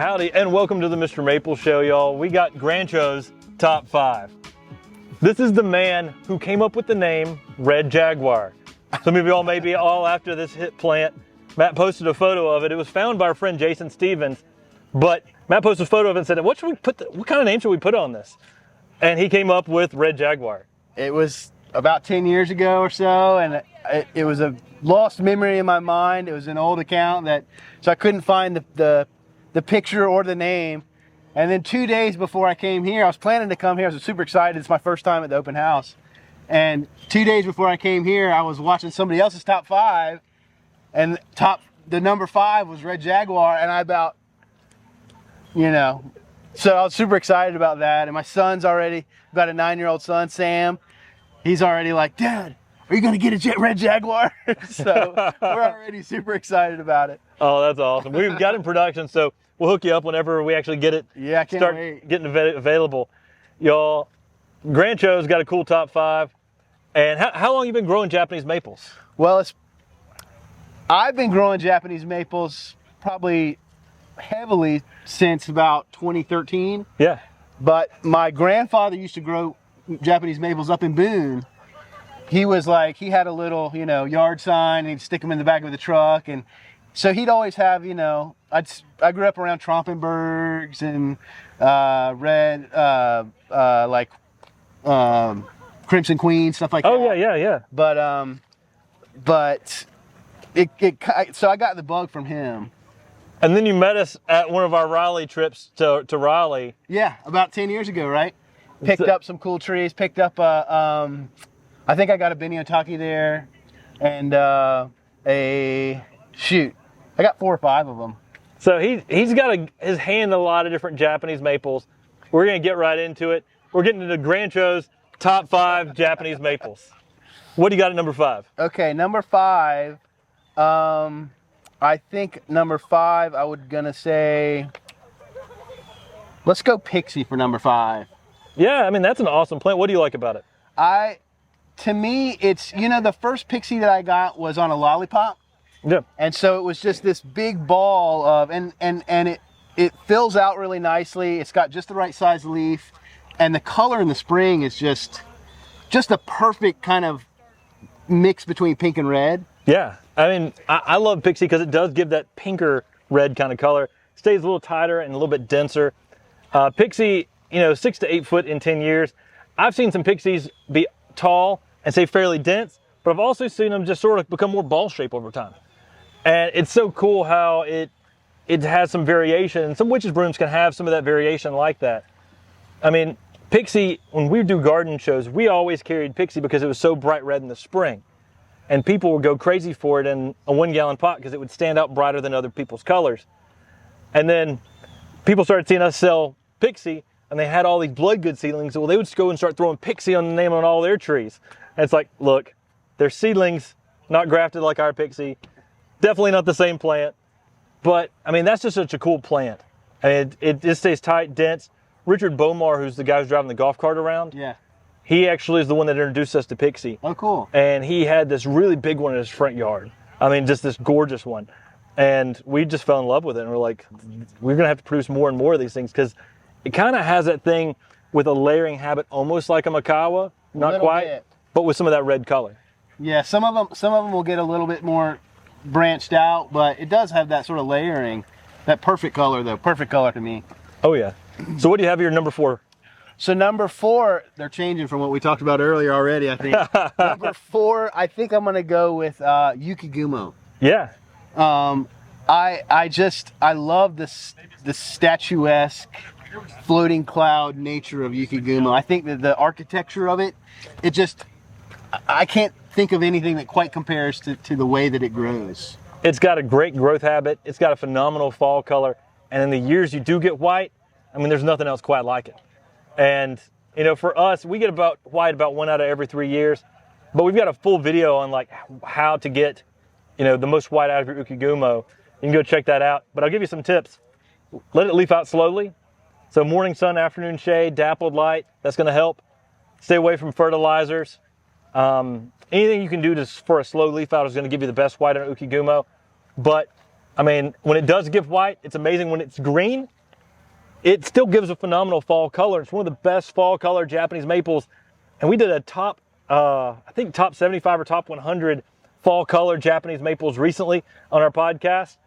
Howdy, and welcome to the Mr. Maple Show, y'all. We got Grancho's Top 5. This is the man who came up with the name Red Jaguar. Some of y'all may be all after this hit plant. Matt posted a photo of it. It was found by our friend Jason Stevens, but Matt posted a photo of it and said, what kind of name should we put on this? And he came up with Red Jaguar. It was about 10 years ago or so, and it was a lost memory in my mind. It was an old account so I couldn't find the picture or the name. And then 2 days before I came here, I was planning to come here. I was super excited. It's my first time at the open house. And 2 days before I came here, I was watching somebody else's top 5, and the number 5 was Red Jaguar, and I so I was super excited about that. And my son's already, got a 9-year-old son, Sam. He's already like, Dad, are you gonna get a Red Jaguar? So we're already super excited about it. Oh, that's awesome. We've got it in production, so we'll hook you up whenever we actually get it. Yeah, I can't wait. Getting available. Y'all, Grancho's got a cool top 5. And how long have you been growing Japanese maples? Well, I've been growing Japanese maples probably heavily since about 2013. Yeah. But my grandfather used to grow Japanese maples up in Boone. He had a little, yard sign, and he'd stick them in the back of the truck. And so he'd always have, I grew up around Trompenbergs and Crimson Queen, stuff like that. Oh, yeah. But so I got the bug from him. And then you met us at one of our Raleigh trips to Raleigh. Yeah, about 10 years ago, right? Picked up some cool trees, picked up I think I got a Beniotaki there, and I got 4 or 5 of them. So he's got his hand in a lot of different Japanese maples. We're gonna get right into it. We're getting into Grancho's top 5 Japanese maples. What do you got at number 5? Okay, number 5. I think number 5, I would gonna say, let's go Pixie for number 5. Yeah, I mean, that's an awesome plant. What do you like about it? To me, it's, the first Pixie that I got was on a lollipop. Yeah. And so it was just this big ball of, and it fills out really nicely. It's got just the right size leaf, and the color in the spring is just a perfect kind of mix between pink and red. Yeah, I mean, I love Pixie because it does give that pinker red kind of color. Stays a little tighter and a little bit denser. Pixie, 6 to 8 foot in 10 years. I've seen some Pixies be tall and say fairly dense, but I've also seen them just sort of become more ball shape over time. And it's so cool how it has some variation, and some witches brooms can have some of that variation like that. I mean, Pixie, when we do garden shows, we always carried Pixie because it was so bright red in the spring. And people would go crazy for it in a 1-gallon pot because it would stand out brighter than other people's colors. And then people started seeing us sell Pixie, and they had all these blood good seedlings. Well, they would just go and start throwing Pixie on the name on all their trees. And it's like, look, they're seedlings, not grafted like our Pixie. Definitely not the same plant. But, I mean, that's just such a cool plant. I mean, it just stays tight, dense. Richard Bomar, who's the guy who's driving the golf cart around, yeah, he actually is the one that introduced us to Pixie. Oh, cool. And he had this really big one in his front yard. I mean, just this gorgeous one. And we just fell in love with it. And we're like, we're going to have to produce more and more of these things because it kind of has that thing with a layering habit, almost like a Makawa, not quite, but with some of that red color. Yeah, some of them will get a little bit more branched out, but it does have that sort of layering. That perfect color, though. Perfect color to me. Oh, yeah. So what do you have here, number 4? So number 4, they're changing from what we talked about earlier already, I think. Number 4, I think I'm going to go with Yuki Guma. Yeah. I love the statuesque floating cloud nature of Yuki Guma. I think that the architecture of it I can't think of anything that quite compares to the way that it grows. It's got a great growth habit. It's got a phenomenal fall color. And in the years you do get white, I mean, there's nothing else quite like it. And, for us, we get white about 1 out of every 3 years. But we've got a full video on, like, how to get, the most white out of your Yuki Guma. You can go check that out. But I'll give you some tips. Let it leaf out slowly. So morning sun, afternoon shade, dappled light, that's going to help. Stay away from fertilizers. Anything you can do for a slow leaf out is going to give you the best white on Yuki Guma. But I mean, when it does give white, it's amazing. When it's green, it still gives a phenomenal fall color. It's one of the best fall color Japanese maples. And we did a top, I think top 75 or top 100 fall color Japanese maples recently on our podcast.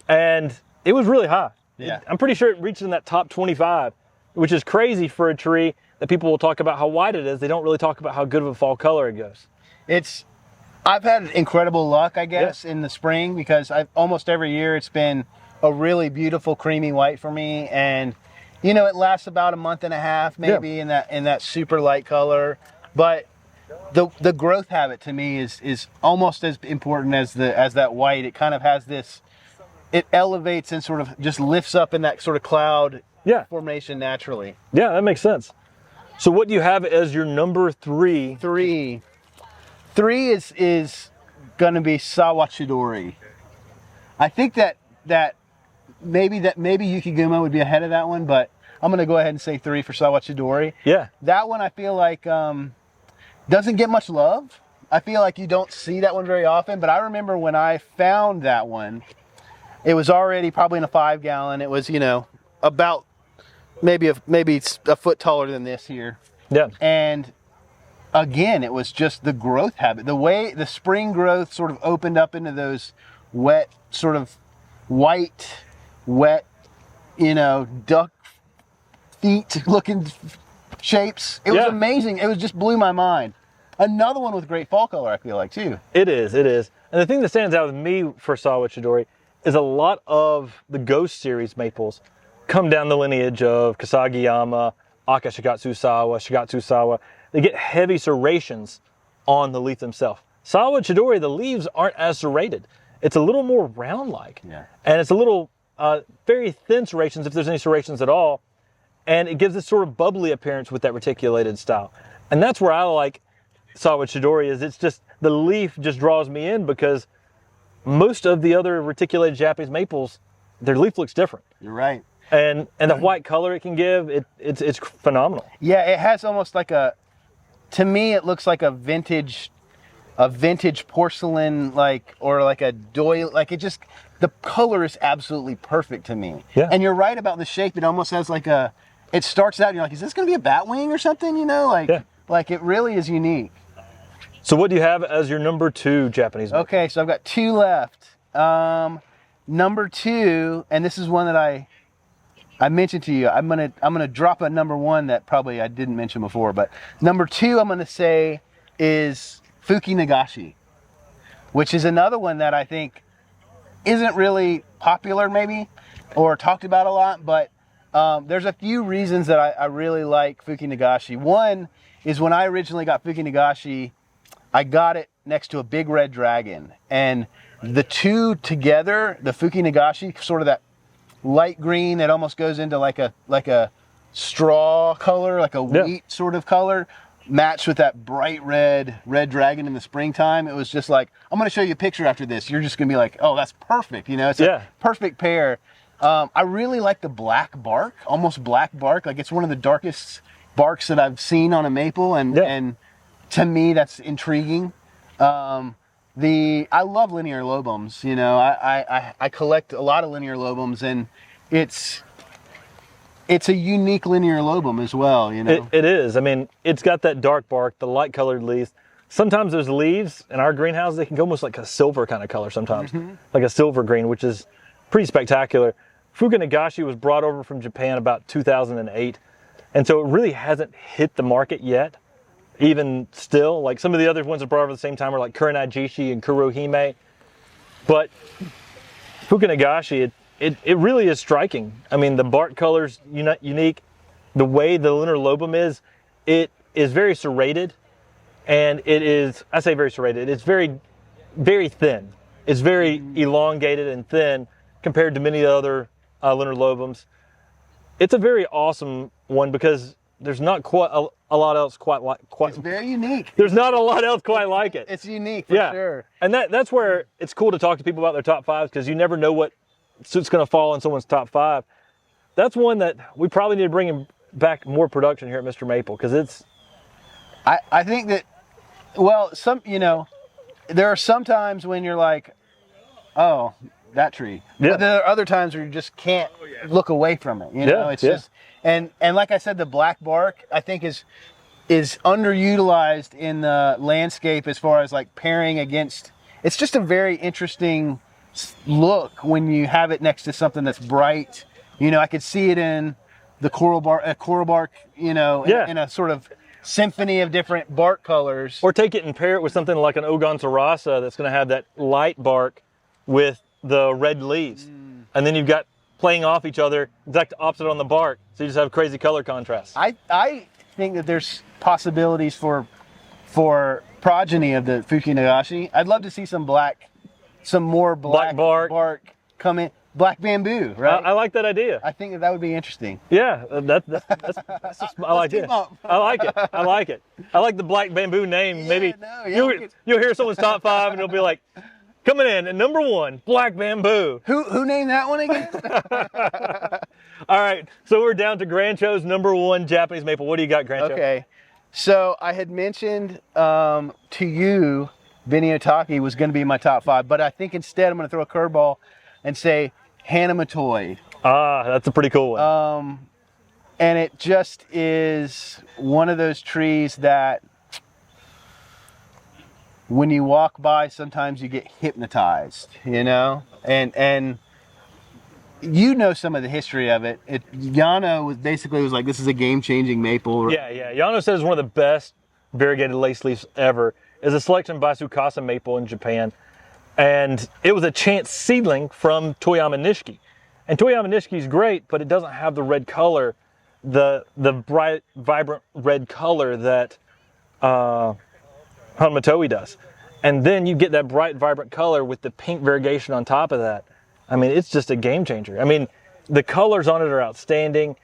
And it was really high. Yeah. I'm pretty sure it reached in that top 25, which is crazy for a tree that people will talk about how white it is. They don't really talk about how good of a fall color it goes. I've had incredible luck, I guess, in the spring, because almost every year it's been a really beautiful creamy white for me. And, you know, it lasts about a month and a half maybe in that super light color. But the growth habit to me is almost as important as that white. It kind of has this, it elevates and sort of just lifts up in that sort of cloud formation naturally. Yeah, that makes sense. So what do you have as your number 3? Three is gonna be Sawa Chidori. I think that maybe Yuki Guma would be ahead of that one, but I'm gonna go ahead and say 3 for Sawa Chidori. Yeah. That one I feel like doesn't get much love. I feel like you don't see that one very often, but I remember when I found that one, it was already probably in a 5-gallon. It was, you know, about maybe a foot taller than this here. Yeah. And again, it was just the growth habit. The way the spring growth sort of opened up into those wet, sort of wet, you know, duck feet looking shapes. It was amazing. It was just blew my mind. Another one with great fall color, I feel like, too. It is. And the thing that stands out with me for Sawa Chidori is a lot of the Ghost series maples come down the lineage of Kasagiyama, Aka Shigatsu Sawa. They get heavy serrations on the leaf themselves. Sawa Chidori, the leaves aren't as serrated. It's a little more round-like. Yeah. And it's a little, very thin serrations, if there's any serrations at all. And it gives this sort of bubbly appearance with that reticulated style. And that's where I like Sawa Chidori, is it's just, the leaf just draws me in, because most of the other reticulated Japanese maples, their leaf looks different. You're right. And the white color it can give, it's phenomenal. Yeah, it has almost like to me, it looks like a vintage porcelain, or like a doily, like it just, the color is absolutely perfect to me. Yeah. And you're right about the shape. It almost has it starts out and you're like, is this going to be a bat wing or something? You know, like it really is unique. So what do you have as your number 2 Japanese maple? Okay, so I've got 2 left. Number 2, and this is one that I mentioned to you. I'm gonna drop a number 1 that probably I didn't mention before, but number 2 I'm gonna say is Fuki Nagashi, which is another one that I think isn't really popular maybe, or talked about a lot, but there's a few reasons that I really like Fuki Nagashi. One is when I originally got Fuki Nagashi, I got it next to a big red dragon, and the two together, the Fuki Nagashi, sort of that light green that almost goes into like a straw color, like a wheat sort of color, matched with that bright red dragon in the springtime. It was just like, I'm going to show you a picture after this. You're just going to be like, oh, that's perfect. You know, it's a perfect pair. I really like the black bark, almost black bark. Like, it's one of the darkest barks that I've seen on a maple, and to me, that's intriguing. I love linear lobums. You know, I collect a lot of linear lobums, and it's a unique linear lobum as well. You know, it is. I mean, it's got that dark bark, the light colored leaves. Sometimes those leaves in our greenhouse, they can go almost like a silver kind of color sometimes, like a silver green, which is pretty spectacular. Fuki Nagashi was brought over from Japan about 2008, and so it really hasn't hit the market yet. Even still, like some of the other ones that brought over at the same time are like Kurinajishi and Kurohime. But Fuki Nagashi, it really is striking. I mean, the bark color's unique. The way the linear lobum is, it is very serrated. And it is, I say very serrated, it's very, very thin. It's very elongated and thin compared to many other linear lobums. It's a very awesome one because there's not quite a lot else quite. It's very unique. There's not a lot else quite like it. It's unique for sure. And that's where it's cool to talk to people about their top fives, because you never know what suit's going to fall in someone's top 5. That's one that we probably need to bring back more production here at Mr. Maple, because it's. I think that, well, there are some times when you're like, oh, that tree. Yeah. But there are other times where you just can't look away from it. You know, it's just, and like I said, the black bark I think is underutilized in the landscape as far as like pairing against. It's just a very interesting look when you have it next to something that's bright. You know, I could see it in the coral bark, you know, in a sort of symphony of different bark colors. Or take it and pair it with something like an Ogon Sarasa that's going to have that light bark with the red leaves. And then you've got playing off each other, exact opposite on the bark. So you just have crazy color contrast. I think that there's possibilities for progeny of the Fuki Nagashi. I'd love to see some more black bark come in. Black bamboo, right? I like that idea. I think that would be interesting. Yeah, that's I like it. I like it. I like it. I like the black bamboo name. Yeah, Maybe you'll hear someone's top 5 and it'll be like, coming in at number 1, black bamboo. Who named that one again? All right, so we're down to Grancho's number 1 Japanese maple. What do you got, Grancho? Okay, so I had mentioned to you, Benny Otaki was going to be my top 5, but I think instead I'm going to throw a curveball and say Hon Matoi. Ah, that's a pretty cool one. And it just is one of those trees that when you walk by, sometimes you get hypnotized, you know? And you know some of the history of it. Yano was like, this is a game-changing maple. Yeah. Yano says it's one of the best variegated lace leaves ever. It's a selection by Tsukasa Maple in Japan. And it was a chance seedling from Toyama Nishiki. And Toyama Nishiki is great, but it doesn't have the red color, the bright, vibrant red color that Hon Matoi does. And then you get that bright, vibrant color with the pink variegation on top of that. I mean, it's just a game changer. I mean, the colors on it are outstanding.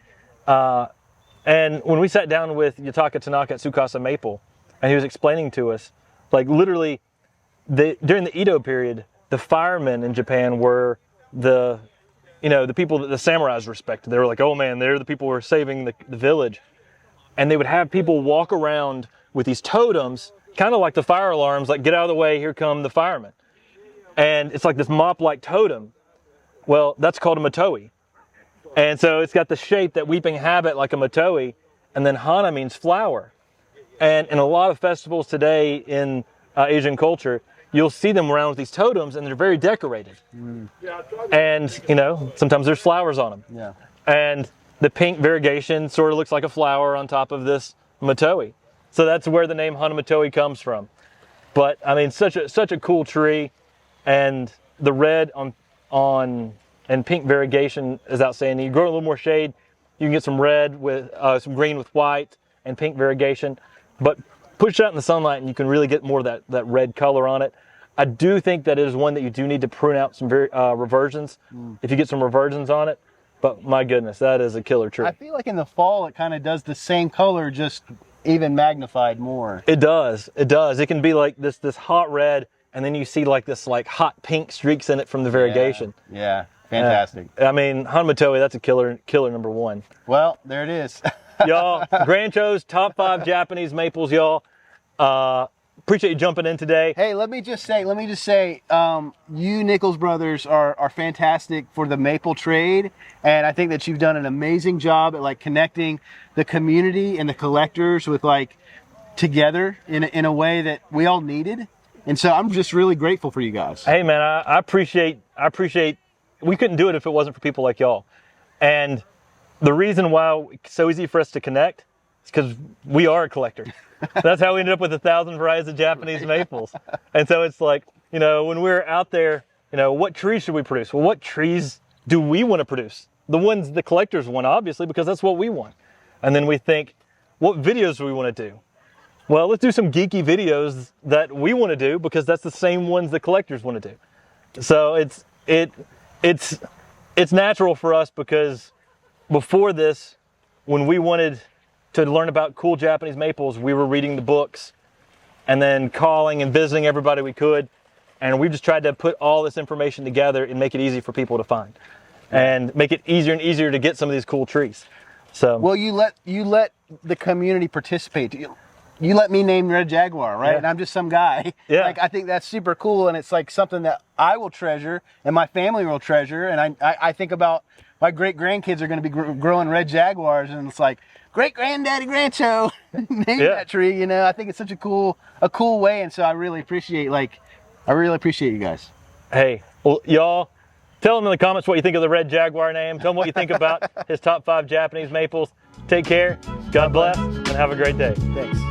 And when we sat down with Yutaka Tanaka at Tsukasa Maple, and he was explaining to us, like literally, during the Edo period, the firemen in Japan were the people that the samurais respected. They were like, oh man, they're the people who are saving the village. And they would have people walk around with these totems, kind of like the fire alarms, like get out of the way, here come the firemen. And it's like this mop-like totem. Well, that's called a Matoi. And so it's got the shape, that weeping habit like a Matoi, and then Hana means flower. And in a lot of festivals today in Asian culture, you'll see them around with these totems, and they're very decorated. And, you know, sometimes there's flowers on them. Yeah. And the pink variegation sort of looks like a flower on top of this Matoi. So that's where the name Hon Matoi comes from. But, I mean, such a cool tree. And the red and pink variegation is outstanding. You grow a little more shade, you can get some red with some green with white and pink variegation. But push it out in the sunlight and you can really get more of that red color on it. I do think that it is one that you do need to prune out some reversions if you get some reversions on it. But my goodness, that is a killer tree. I feel like in the fall it kind of does the same color, just even magnified more. It does. It does. It can be like this hot red, and then you see like this like hot pink streaks in it from the variegation. Yeah. Fantastic. I mean, Hon Matoi, that's a killer number 1. Well, there it is. Y'all, Grancho's top 5 Japanese maples, y'all. Appreciate you jumping in today. Hey, let me just say, you Nichols brothers are fantastic for the maple trade, and I think that you've done an amazing job at like connecting the community and the collectors with like together in a way that we all needed, and so I'm just really grateful for you guys. Hey man, I appreciate. We couldn't do it if it wasn't for people like y'all, and the reason why it's so easy for us to connect is because we are a collector. That's how we ended up with 1,000 varieties of Japanese maples. And so it's like, you know, when we're out there, you know, what trees should we produce? Well, what trees do we want to produce? The ones the collectors want, obviously, because that's what we want. And then we think, what videos do we want to do? Well, let's do some geeky videos that we want to do because that's the same ones the collectors want to do. So it's natural for us because before this, when we wanted to learn about cool Japanese maples, we were reading the books and then calling and visiting everybody we could. And we just tried to put all this information together and make it easy for people to find and make it easier and easier to get some of these cool trees. So, well, you let the community participate. you let me name Red Jaguar, right? Yeah. And I'm just some guy. Yeah. Like, I think that's super cool, and it's like something that I will treasure and my family will treasure. And I think about my great grandkids are going to be growing Red Jaguars, and it's like great granddaddy Grancho named that tree. You know, I think it's such a cool way, and so I really appreciate you guys. Hey, well, y'all, tell him in the comments what you think of the Red Jaguar name. Tell him what you think about his top 5 Japanese maples. Take care, God bless, and have a great day. Thanks.